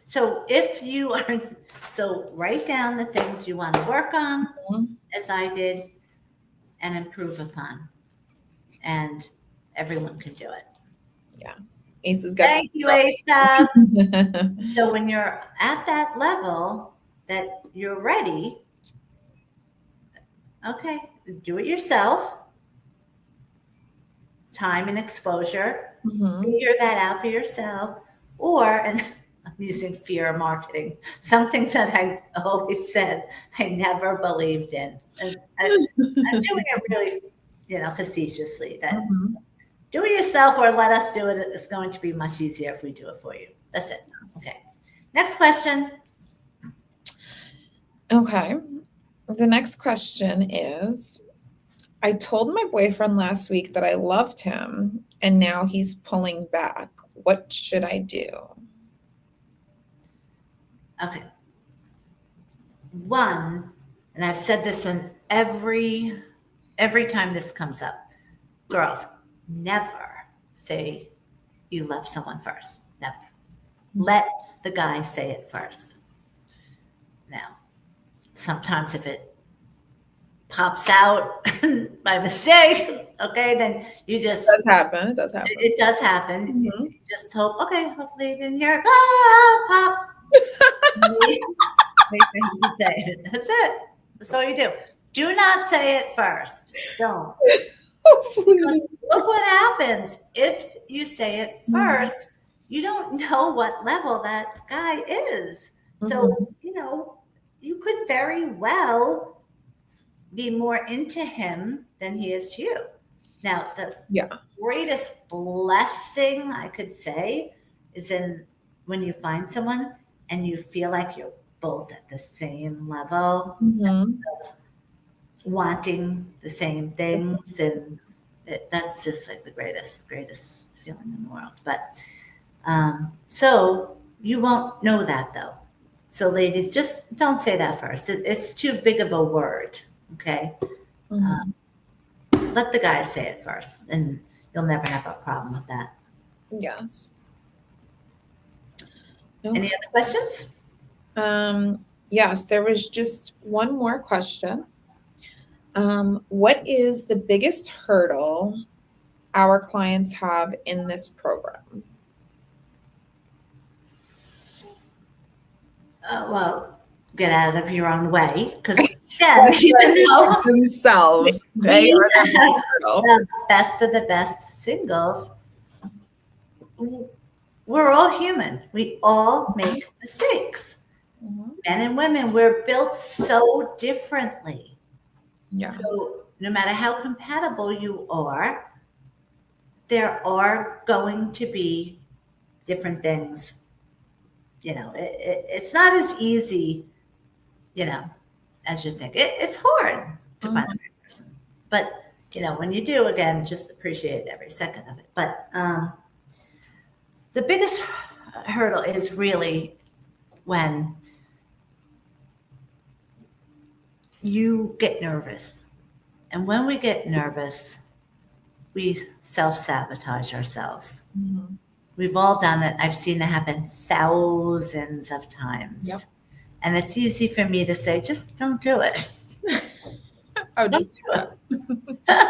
So if you are, so write down the things you want to work on, Mhm. as I did, and improve upon. And everyone can do it. Yeah. Asa's got. Thank you, Asa. So when you're at that level that you're ready, okay, do it yourself. Time and exposure. Mhm. Figure that out for yourself. And I'm using fear marketing, something that I always said I never believed in. And I'm doing it really, facetiously, that Mhm. do it yourself or let us do it. It's going to be much easier if we do it for you. That's it. Okay. Next question. Okay. The next question is, I told my boyfriend last week that I loved him, and now he's pulling back. What should I do? Okay. One, and I've said this in every time this comes up. Girls, never say you love someone first. Never. Let the guy say it first. Now, sometimes if it pops out by mistake, okay, then you just It does happen. It does happen. it does happen. Mhm. You just hope, okay, hopefully you didn't hear it. Ah, pop. Wait for him to say it. That's it. That's all you do. Do not say it first. Don't. Look what happens if you say it first. You don't know what level that guy is. So, you could very well be more into him than he is to you. Now, the greatest blessing I could say is when you find someone and you feel like you're both at the same level, wanting the same things, and that's just like the greatest feeling in the world. But so you won't know that though. So ladies, just don't say that first. It's too big of a word. Okay. Let the guy say it first, and you'll never have a problem with that. Yes. Any other questions? Yes, there was just one more question. What is the biggest hurdle our clients have in this program? Well, get out of your own way, because even though themselves, they are the best of the best singles, we're all human. We all make mistakes. Men and women, we're built so differently. Yes. So no matter how compatible you are, there are going to be different things. It's not as easy, as you think. It's hard to find the right person. But, when you do, again, just appreciate every second of it. But the biggest hurdle is really when you get nervous. And when we get nervous, we self-sabotage ourselves. We've all done it. I've seen it happen thousands of times. Yep. And it's easy for me to say, just don't do it. Just do it.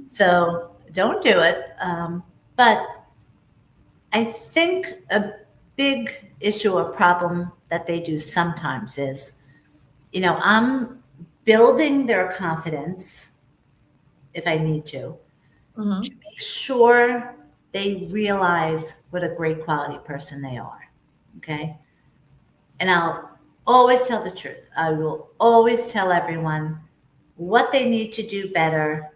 So don't do it. But I think a big issue or problem that they do sometimes is, I'm building their confidence if I need to make sure they realize what a great quality person they are. Okay. And I'll always tell the truth. I will always tell everyone what they need to do better,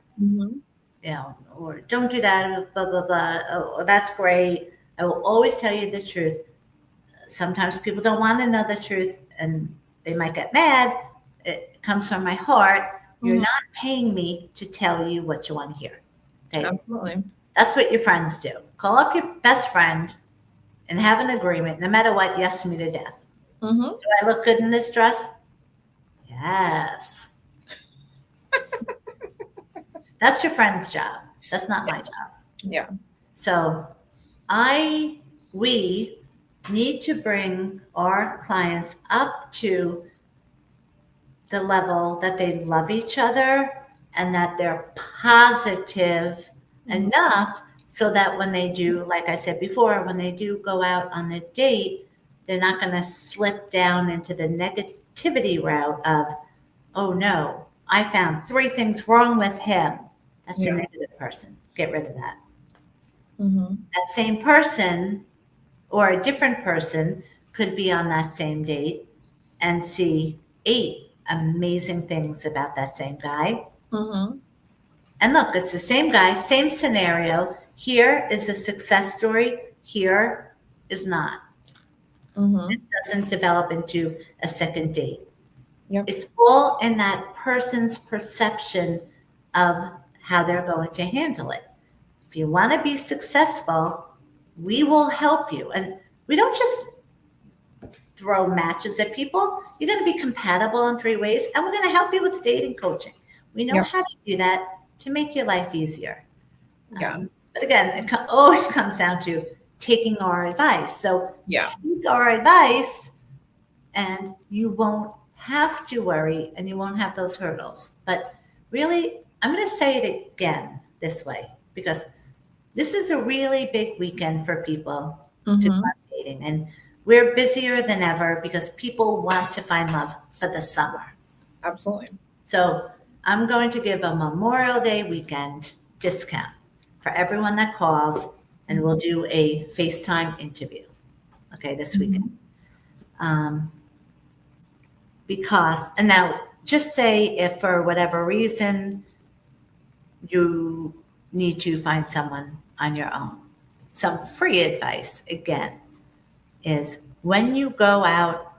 or don't do that, blah, blah, blah. Oh, that's great. I will always tell you the truth. Sometimes people don't want to know the truth and they might get mad. It comes from my heart. You're not paying me to tell you what you want to hear. Okay? Absolutely. That's what your friends do. Call up your best friend and have an agreement. No matter what, yes me to death. Do I look good in this dress? Yes. That's your friend's job. That's not my job. Yeah. So we need to bring our clients up to the level that they love each other and that they're positive enough so that when they do, like I said before, when they do go out on the date, they're not going to slip down into the negativity route of, oh no, I found 3 things wrong with him. That's a negative person. Get rid of that. That same person or a different person could be on that same date and see 8 amazing things about that same guy. And look, it's the same guy, same scenario. Here is a success story. Here is not. It doesn't develop into a second date. Yep. It's all in that person's perception of how they're going to handle it. If you want to be successful, we will help you. And we don't just throw matches at people. You're going to be compatible in 3 ways, and we're going to help you with dating coaching. We know Yep. how to do that to make your life easier. Yeah. But again, it always comes down to taking our advice. So Yeah. take our advice, and you won't have to worry, and you won't have those hurdles. But really, I'm going to say it again this way, because this is a really big weekend for people to Mhm. go dating. And we're busier than ever because people want to find love for the summer. Absolutely. So I'm going to give a Memorial Day weekend discount for everyone that calls, and we'll do a FaceTime interview, okay, this weekend. Because, and now just say if for whatever reason you need to find someone on your own. Some free advice, again, is when you go out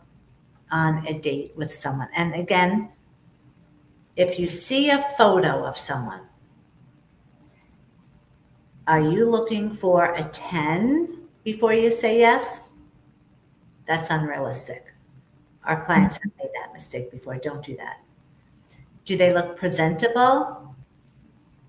on a date with someone, and again, if you see a photo of someone, are you looking for a 10 before you say yes? That's unrealistic. Our clients have made that mistake before. Don't do that. Do they look presentable?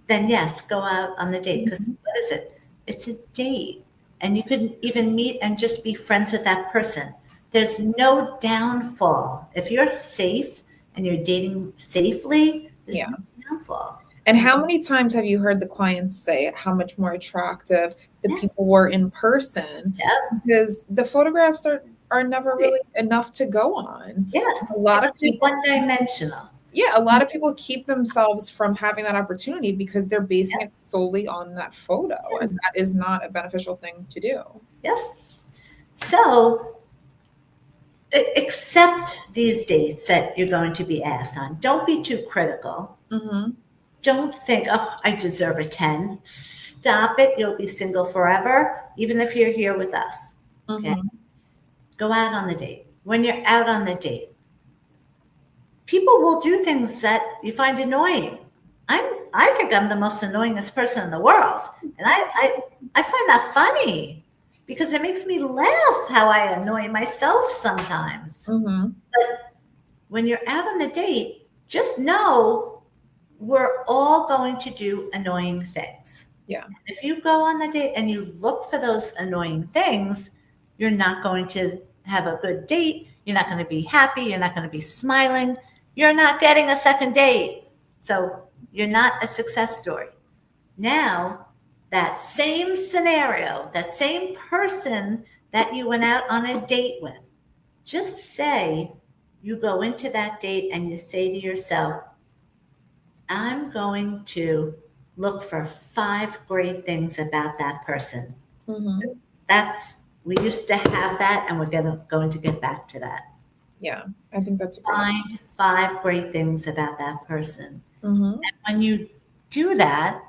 Then yes, go out on the date. Because what is it? It's a date. And you could even meet and just be friends with that person. There's no downfall. If you're safe and you're dating safely, there's no downfall. And how many times have you heard the clients say how much more attractive the people were in person? Yep. Because the photographs are never really enough to go on. Yes. A lot of people, one-dimensional. Yeah, a lot of people keep themselves from having that opportunity because they're basing it solely on that photo, and that is not a beneficial thing to do. Yep. So accept these dates that you're going to be asked on. Don't be too critical. Mm-hmm. Don't think, oh, I deserve a 10. Stop it. You'll be single forever, even if you're here with us. Okay. Mm-hmm. Go out on the date. When you're out on the date, people will do things that you find annoying. I think I'm the most annoyingest person in the world. And I find that funny because it makes me laugh how I annoy myself sometimes. Mm-hmm. But when you're out on the date, just know we're all going to do annoying things. Yeah. If you go on the date and you look for those annoying things, you're not going to have a good date. You're not going to be happy. You're not going to be smiling. You're not getting a second date. So you're not a success story. Now, that same scenario, that same person that you went out on a date with, just say you go into that date and you say to yourself, I'm going to look for 5 great things about that person. Mm-hmm. We used to have that, and we're going to get back to that. Yeah, I think that's a great. Find 5 great things about that person. Mm-hmm. And when you do that,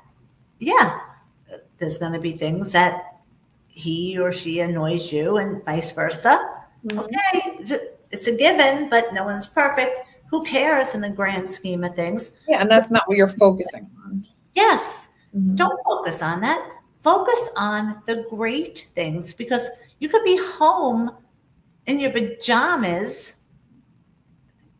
there's going to be things that he or she annoys you and vice versa. Mm-hmm. Okay, it's a given, but no one's perfect. Who cares in the grand scheme of things? Yeah, and that's not what you're focusing on. Yes. Mm-hmm. Don't focus on that. Focus on the great things, because you could be home in your pajamas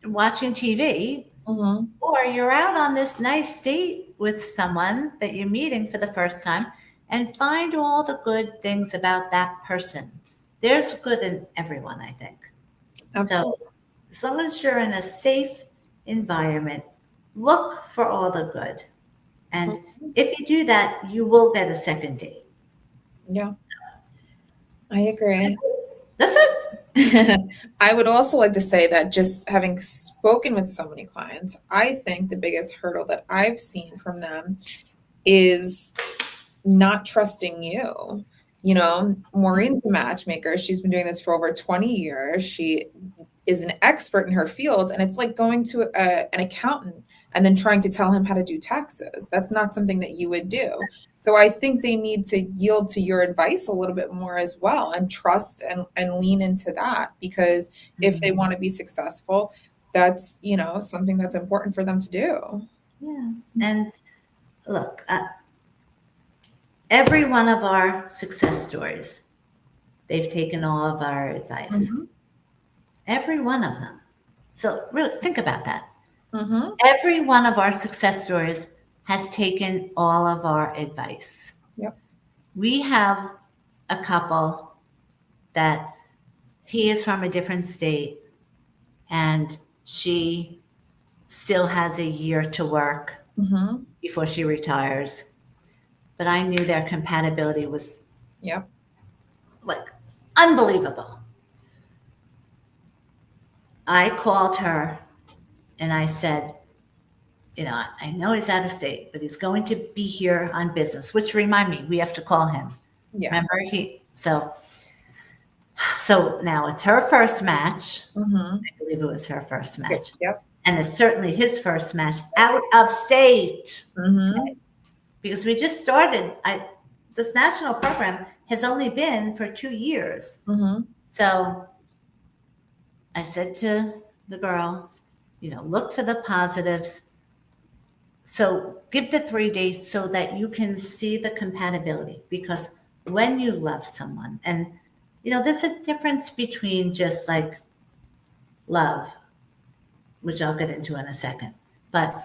watching TV, Mm-hmm. or you're out on this nice date with someone that you're meeting for the first time, and find all the good things about that person. There's good in everyone, I think. Absolutely. So as long as you're in a safe environment, look for all the good. And if you do that, you will get a second date. Yeah, I agree. That's it. I would also like to say that just having spoken with so many clients, I think the biggest hurdle that I've seen from them is not trusting you. You know, Maureen's a matchmaker. She's been doing this for over 20 years. She is an expert in her field, and it's like going to an accountant and then trying to tell him how to do taxes. That's not something that you would do. So I think they need to yield to your advice a little bit more as well, and trust and lean into that, because if they want to be successful, that's, something that's important for them to do. Yeah. And look, every one of our success stories, they've taken all of our advice. Mm-hmm. Every one of them. So really think about that. Mm-hmm. Every one of our success stories has taken all of our advice. Yep. We have a couple that he is from a different state and she still has a year to work Mm-hmm. before she retires. But I knew their compatibility was Yep. like unbelievable. I called her and I said, I know he's out of state, but he's going to be here on business, which remind me, we have to call him. Yeah. Remember so now it's her first match. Mm-hmm. I believe it was her first match. Yep. And it's certainly his first match out of state. Mm-hmm. Okay? Because we just started, this national program has only been for 2 years. Mm-hmm. So I said to the girl, look for the positives. So give the 3 days so that you can see the compatibility. Because when you love someone, and there's a difference between just like love, which I'll get into in a second. But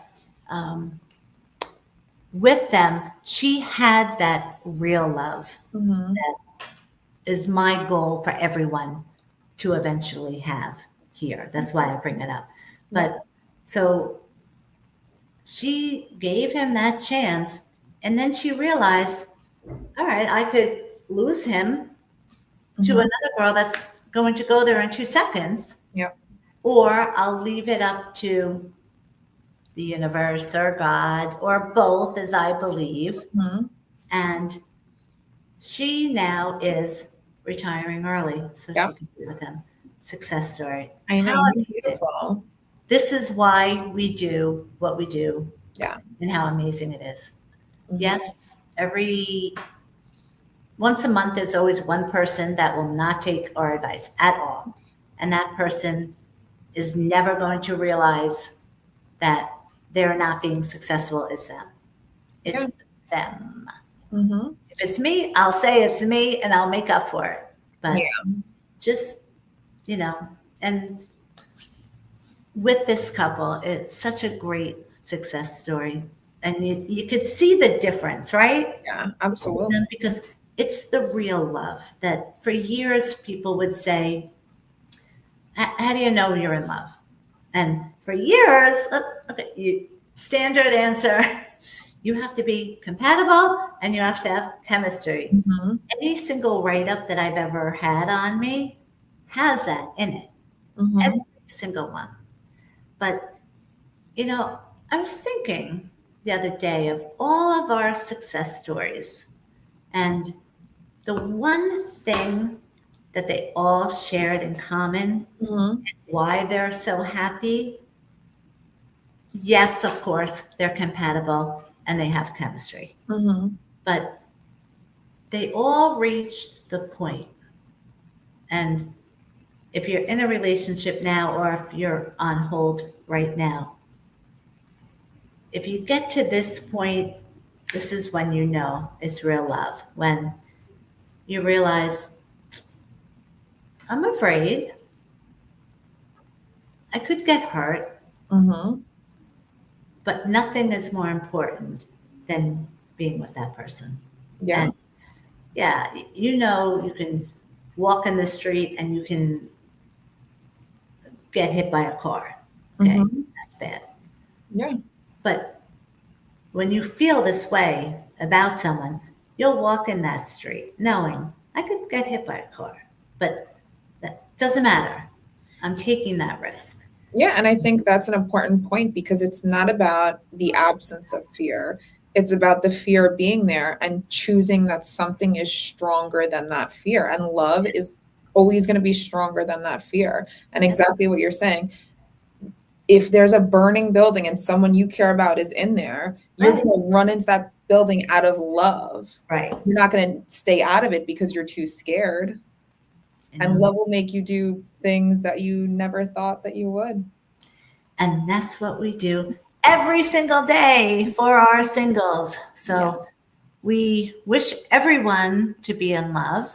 with them, she had that real love. Mm-hmm. That is my goal for everyone to eventually have here. That's why I bring it up. But so she gave him that chance, and then she realized, all right, I could lose him to another girl that's going to go there in 2 seconds. Yep. Or I'll leave it up to the universe or God or both, as I believe. Mm-hmm. And she now is retiring early so Yep. she can be with him. Success story. I know. How amazing. Beautiful. This is why we do what we do. Yeah. And how amazing it is. Mm-hmm. Yes, once a month, there's always one person that will not take our advice at all. And that person is never going to realize that they're not being successful as them. It's them. Mm-hmm. If it's me, I'll say it's me and I'll make up for it. But just, and with this couple, it's such a great success story. And you could see the difference, right? Yeah, absolutely. Because it's the real love that for years people would say, how do you know you're in love? And for years, standard answer, you have to be compatible and you have to have chemistry. Mm-hmm. Any single write-up that I've ever had on me has that in it. Mm-hmm. Every single one. But, I was thinking the other day of all of our success stories, and the one thing that they all shared in common, Mm-hmm. why they're so happy, yes, of course, they're compatible and they have chemistry. Mm-hmm. But they all reached the point. And if you're in a relationship now or if you're on hold right now, if you get to this point, this is when you know it's real love. When you realize, I'm afraid I could get hurt, Mm-hmm. but nothing is more important than being with that person. Yeah. And you can walk in the street and you can get hit by a car. Okay, Mm-hmm. that's bad. Yeah. But when you feel this way about someone, you'll walk in that street knowing I could get hit by a car, but that doesn't matter. I'm taking that risk. Yeah, and I think that's an important point because it's not about the absence of fear. It's about the fear being there and choosing that something is stronger than that fear. And love is always going to be stronger than that fear. And exactly what you're saying. If there's a burning building and someone you care about is in there, you're Right. going to run into that building out of love. Right. You're not going to stay out of it because you're too scared. And love will make you do things that you never thought that you would. And that's what we do every single day for our singles. So we wish everyone to be in love.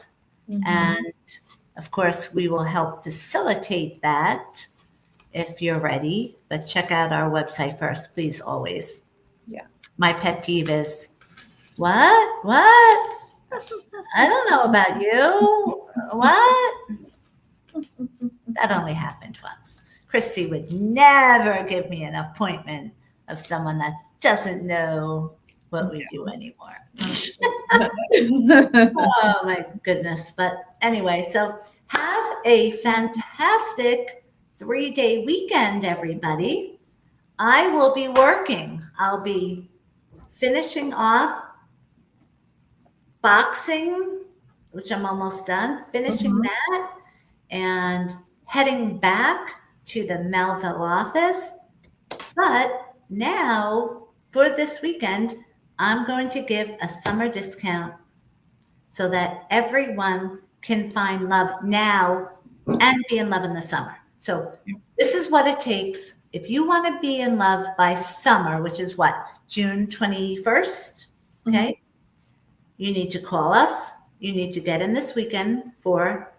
And of course, we will help facilitate that if you're ready. But check out our website first, please, always. Yeah. My pet peeve is, what? What? I don't know about you. What? That only happened once. Christy would never give me an appointment of someone that doesn't know what we do anymore. Oh my goodness. But anyway, so have a fantastic 3-day weekend, everybody. I will be working. I'll be finishing off boxing, which I'm almost done, finishing that, and heading back to the Melville office. But now, for this weekend, I'm going to give a summer discount so that everyone can find love now and be in love in the summer. So this is what it takes. If you want to be in love by summer, which is what, June 21st, okay? You need to call us. You need to get in this weekend for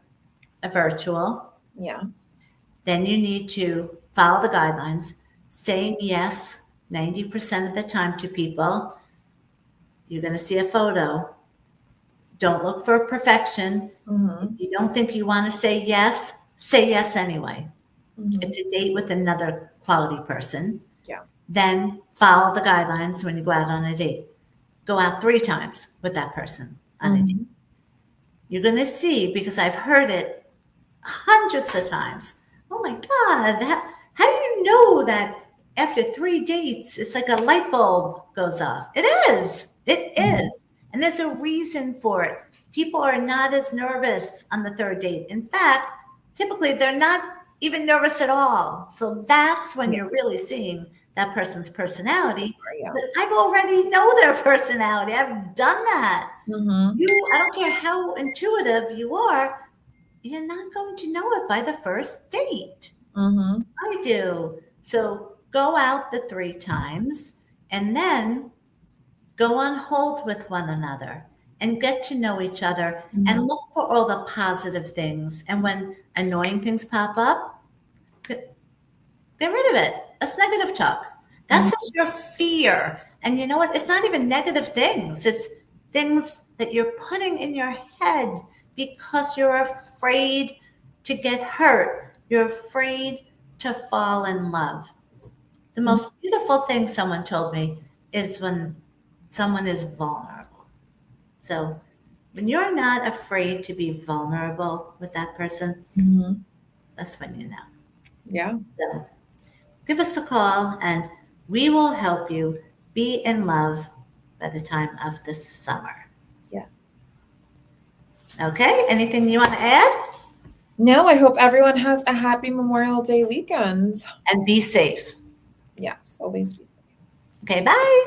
a virtual. Yes. Then you need to follow the guidelines, saying yes 90% of the time to people. You're going to see a photo. Don't look for perfection. If you don't think you want to say yes anyway. It's a date with another quality person. Yeah. Then follow the guidelines when you go out on a date. Go out 3 times with that person on a date. You're going to see, because I've heard it hundreds of times. Oh my God, how do you know that after 3 dates, it's like a light bulb goes off? It is. It is. And there's a reason for it. People are not as nervous on the 3rd date. In fact, typically they're not even nervous at all. So that's when you're really seeing that person's personality. But I've already know their personality. I've done that. I don't care how intuitive you are, you're not going to know it by the 1st date. I do. So go out the 3 times and then go on hold with one another and get to know each other and look for all the positive things. And when annoying things pop up, get rid of it. That's negative talk. That's just your fear. And you know what? It's not even negative things. It's things that you're putting in your head because you're afraid to get hurt. You're afraid to fall in love. The most beautiful thing someone told me is when someone is vulnerable. So when you're not afraid to be vulnerable with that person, that's when you know. Yeah. So give us a call and we will help you be in love by the time of the summer. Yes. Okay, anything you want to add? No, I hope everyone has a happy Memorial Day weekend. And be safe. Yes, always be safe. Okay, bye.